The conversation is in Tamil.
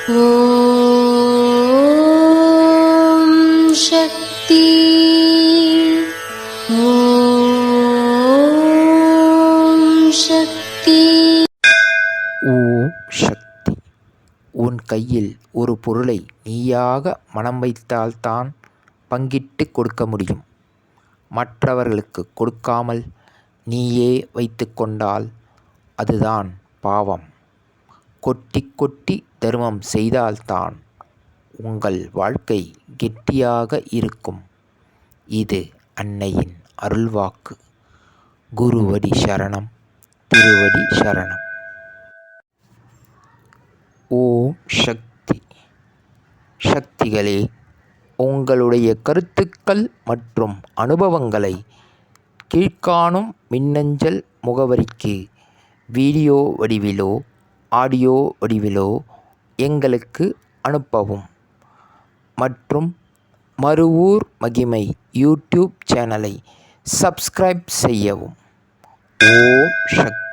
ஓம் சக்தி. ஓம் சக்தி. ஓம் சக்தி. உன் கையில் ஒரு பொருளை நீயாக மனம் வைத்தால்தான் பங்கிட்டு கொடுக்க முடியும். மற்றவர்களுக்கு கொடுக்காமல் நீயே வைத்து கொண்டால் அதுதான் பாவம். கொட்டி கொட்டி தர்மம் செய்தால்தான் உங்கள் வாழ்க்கை கெட்டியாக இருக்கும். இது அன்னையின் அருள்வாக்கு. குருவடி சரணம், திருவடி சரணம். ஓம் சக்தி. சக்திகளே, உங்களுடைய கருத்துக்கள் மற்றும் அனுபவங்களை கீழ்காணும் மின்னஞ்சல் முகவரிக்கு வீடியோ வடிவிலோ ஆடியோ வடிவிலோ எங்களுக்கு அனுப்பவும். மற்றும் மறுவூர் மகிமை யூடியூப் சேனலை சப்ஸ்கிரைப் செய்யவும். ஓம் சக்தி.